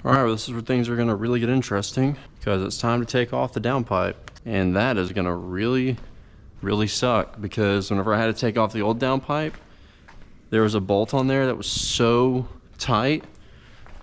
All right, well, this is where things are gonna really get interesting because it's time to take off the downpipe. And that is gonna really suck because whenever I had to take off the old downpipe, there was a bolt on there that was so tight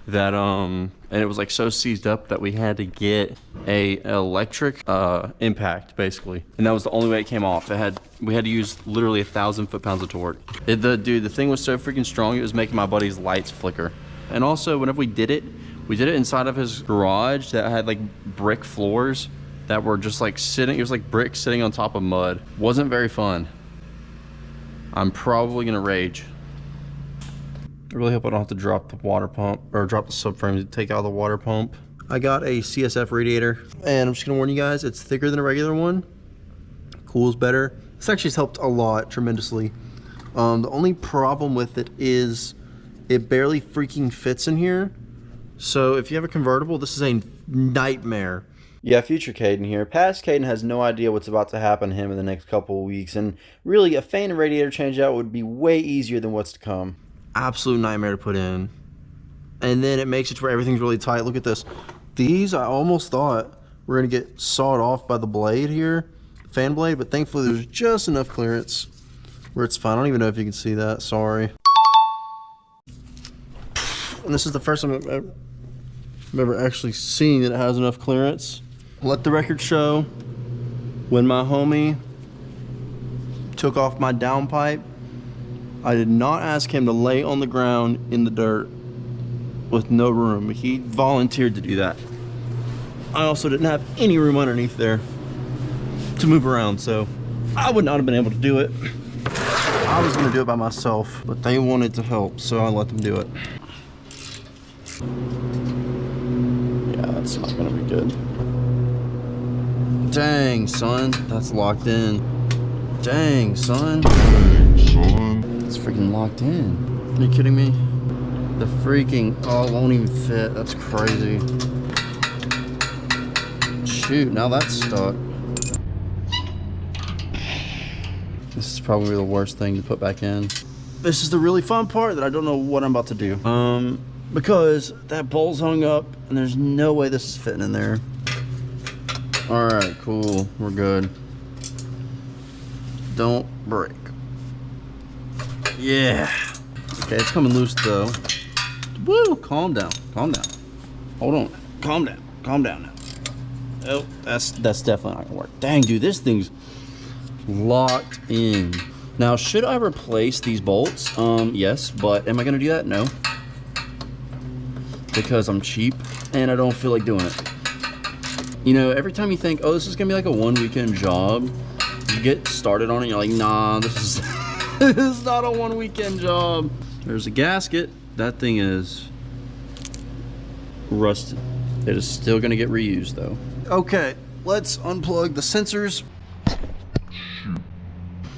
that and it was like so seized up that we had to get a electric impact basically, and that was the only way it came off. We had to use literally 1,000 foot-pounds of torque. The thing was so freaking strong it was making my buddy's lights flicker. And also whenever we did it inside of his garage that had like brick floors that were just like sitting, it was like bricks sitting on top of mud. Wasn't very fun. I'm probably gonna rage. I really hope I don't have to drop the water pump or drop the subframe to take out the water pump. I got a CSF radiator and I'm just gonna warn you guys, it's thicker than a regular one. Cools better. This actually has helped a lot, tremendously. The only problem with it is it barely freaking fits in here. So if you have a convertible, this is a nightmare. Yeah, future Caden here. Past Caden has no idea what's about to happen to him in the next couple of weeks, and really a fan and radiator change out would be way easier than what's to come. Absolute nightmare to put in. And then it makes it to where everything's really tight. Look at this. These, I almost thought were gonna get sawed off by the blade here, fan blade, but thankfully there's just enough clearance where it's fine. I don't even know if you can see that, sorry. And this is the first time I've ever actually seen that it has enough clearance. Let the record show, when my homie took off my downpipe, I did not ask him to lay on the ground in the dirt with no room. He volunteered to do that. I also didn't have any room underneath there to move around, so I would not have been able to do it. I was gonna do it by myself, but they wanted to help, so I let them do it. Yeah, that's not gonna be good. Dang, son, that's locked in. Dang, son. It's freaking locked in. Are you kidding me? The freaking, oh, it won't even fit. That's crazy. Shoot, now that's stuck. This is probably the worst thing to put back in. This is the really fun part that I don't know what I'm about to do. Because that bolt's hung up and there's no way this is fitting in there. All right, cool, we're good. Don't break. Yeah. Okay, it's coming loose though. Woo, calm down, calm down. Hold on, calm down now. Oh, that's definitely not gonna work. Dang, dude, this thing's locked in. Now, should I replace these bolts? Yes, but am I gonna do that? No. Because I'm cheap and I don't feel like doing it. You know, every time you think, oh, this is gonna be like a one weekend job, you get started on it, you're like, nah, this is this is not a one weekend job. There's a gasket. That thing is rusted. It is still gonna get reused though. Okay, let's unplug the sensors.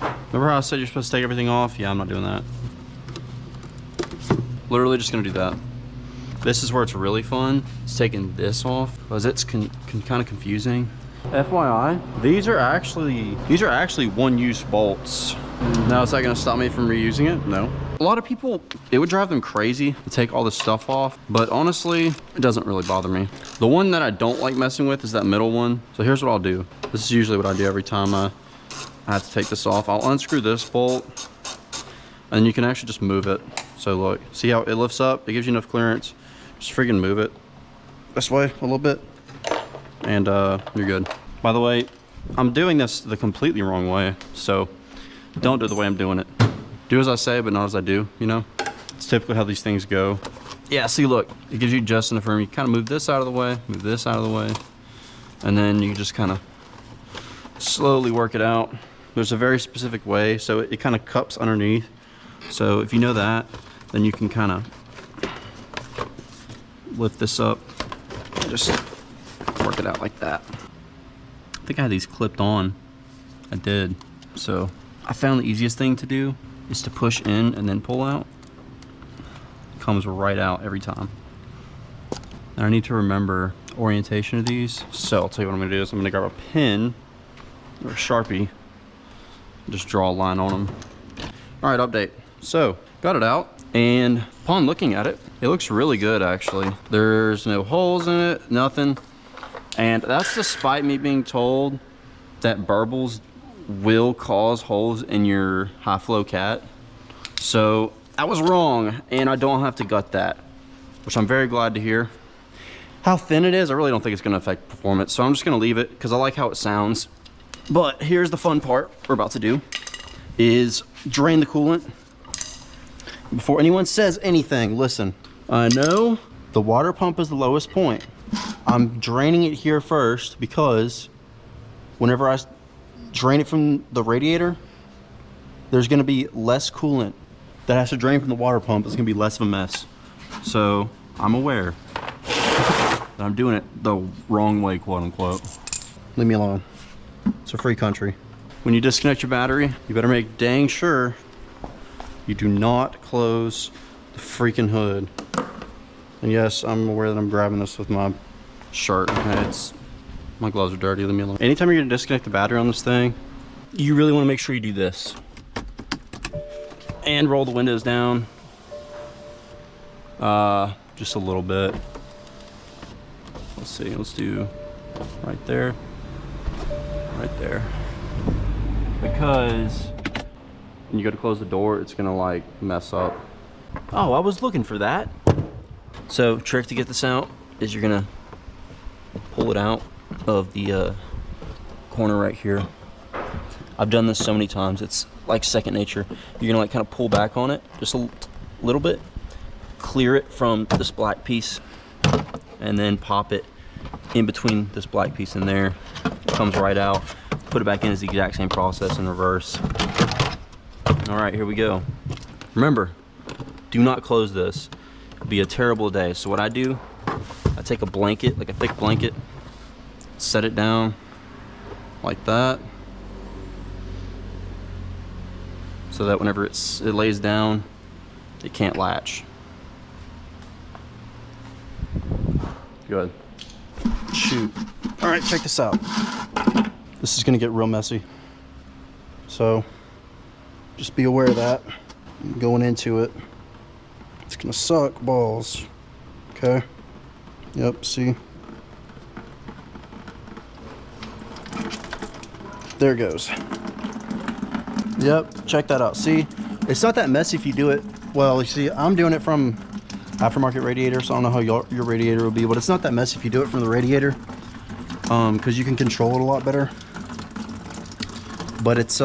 Remember how I said you're supposed to take everything off? Yeah, I'm not doing that. Literally just gonna do that. This is where it's really fun. It's taking this off because it's kind of confusing. FYI, these are actually one-use bolts. Now, is that gonna stop me from reusing it? No. A lot of people, it would drive them crazy to take all this stuff off, but honestly, it doesn't really bother me. The one that I don't like messing with is that middle one. So here's what I'll do. This is usually what I do every time I have to take this off. I'll unscrew this bolt, and you can actually just move it. So look, see how it lifts up? It gives you enough clearance. Just freaking move it this way a little bit, and you're good. By the way, I'm doing this the completely wrong way, so don't do it the way I'm doing it. Do as I say, but not as I do, you know? It's typically how these things go. Yeah, see, look, it gives you just enough room. You kind of move this out of the way, move this out of the way, and then you just kind of slowly work it out. There's a very specific way, so it kind of cups underneath. So if you know that, then you can kind of lift this up and just work it out like that. I think I had these clipped on. I did. So I found the easiest thing to do is to push in and then pull out. It comes right out every time. And I need to remember orientation of these. So I'll tell you what I'm gonna do is I'm gonna grab a pen or a Sharpie and just draw a line on them. All right, update. So got it out and upon looking at it, it looks really good actually. There's no holes in it, nothing. And that's despite me being told that burbles will cause holes in your high flow cat. So I was wrong, and I don't have to gut that, which I'm very glad to hear. How thin it is, I really don't think it's gonna affect performance, so I'm just gonna leave it because I like how it sounds. But here's the fun part we're about to do, is drain the coolant. Before anyone says anything, listen, I know the water pump is the lowest point. I'm draining it here first because whenever I drain it from the radiator, there's gonna be less coolant that has to drain from the water pump. It's gonna be less of a mess. So I'm aware that I'm doing it the wrong way, quote unquote. Leave me alone. It's a free country. When you disconnect your battery, you better make dang sure you do not close the freaking hood. And yes, I'm aware that I'm grabbing this with my shirt. Okay, my gloves are dirty, leave me alone. Anytime you're gonna disconnect the battery on this thing, you really wanna make sure you do this. And roll the windows down. Just a little bit. Let's see, let's do right there. Right there. Because when you go to close the door, it's gonna like mess up. Oh, I was looking for that. So, trick to get this out is you're gonna pull it out of the corner right here. I've done this so many times, it's like second nature. You're gonna like kind of pull back on it just a little bit, clear it from this black piece, and then pop it in between this black piece in there. It comes right out. Put it back in, is the exact same process in reverse. All right, here we go. Remember, do not close this. It'll be a terrible day. So what I do, I take a blanket, like a thick blanket, set it down like that, so that whenever it lays down, it can't latch. Good. Shoot. All right, check this out. This is gonna get real messy. So just be aware of that going into it. It's gonna suck balls. Okay. Yep, see? There it goes. Yep, check that out. See, it's not that messy if you do it. Well, you see, I'm doing it from aftermarket radiator, so I don't know how your radiator will be, but it's not that messy if you do it from the radiator, because you can control it a lot better. But it's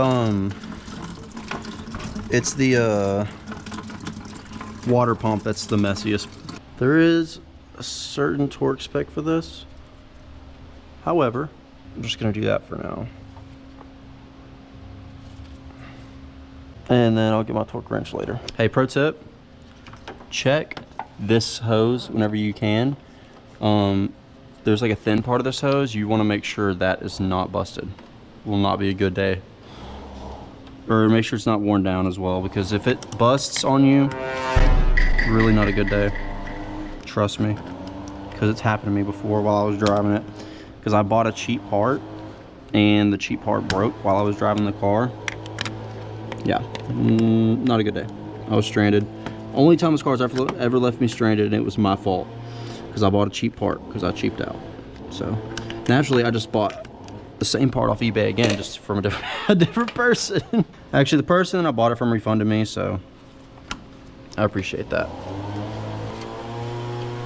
the water pump that's the messiest. There is a certain torque spec for this. However, I'm just gonna do that for now. And then I'll get my torque wrench later. Hey, pro tip, check this hose whenever you can. There's like a thin part of this hose. You wanna make sure that is not busted. Will not be a good day. Or make sure it's not worn down as well, because if it busts on you, really not a good day. Trust me, because it's happened to me before while I was driving it. Because I bought a cheap part, and the cheap part broke while I was driving the car. Yeah, not a good day. I was stranded. Only time this car's ever left me stranded, and it was my fault, because I bought a cheap part, because I cheaped out. So naturally, I just bought the same part off eBay again, just from a different person. Actually, the person I bought it from refunded me, so I appreciate that.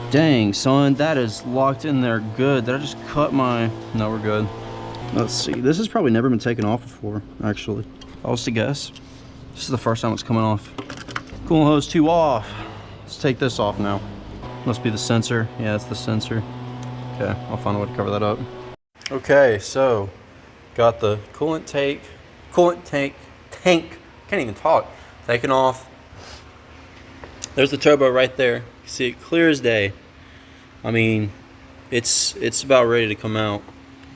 Dang, son, that is locked in there good. Did I just cut my... No, we're good. Let's see. This has probably never been taken off before, actually. If I was to guess, this is the first time it's coming off. Coolant hose 2 off. Let's take this off now. Must be the sensor. Yeah, it's the sensor. Okay, I'll find a way to cover that up. Okay, so got the coolant tank, can't even talk, taken off. There's the turbo right there. You see it clear as day. I mean, it's about ready to come out.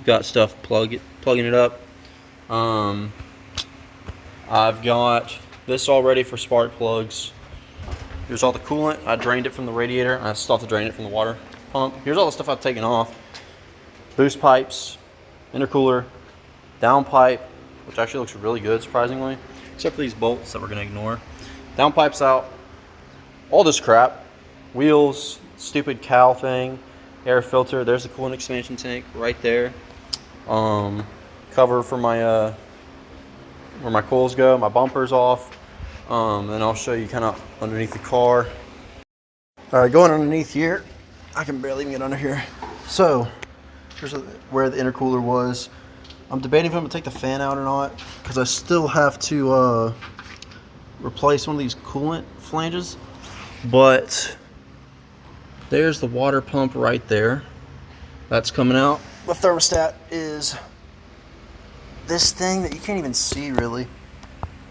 Got stuff plugging it up. I've got this all ready for spark plugs. Here's all the coolant. I drained it from the radiator. I still have to drain it from the water pump. Here's all the stuff I've taken off. Boost pipes, intercooler, downpipe, which actually looks really good, surprisingly, except for these bolts that we're gonna ignore. Downpipe's out, all this crap. Wheels, stupid cowl thing, air filter. There's the coolant expansion tank right there. Cover for my where my coils go. My bumper's off. And I'll show you kind of underneath the car. All right, going underneath here. I can barely even get under here. So here's where the intercooler was. I'm debating if I'm gonna take the fan out or not, because I still have to replace one of these coolant flanges. But there's the water pump right there. That's coming out. The thermostat is this thing that you can't even see really.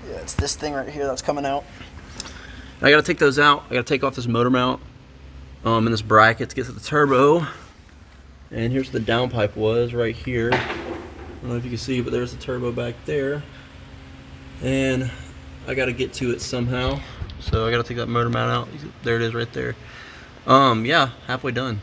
Yeah, it's this thing right here that's coming out. I gotta take those out. I gotta take off this motor mount and this bracket to get to the turbo. And here's the downpipe was right here. I don't know if you can see, but there's the turbo back there. And I gotta get to it somehow. So I gotta take that motor mount out. There it is right there. Yeah, halfway done.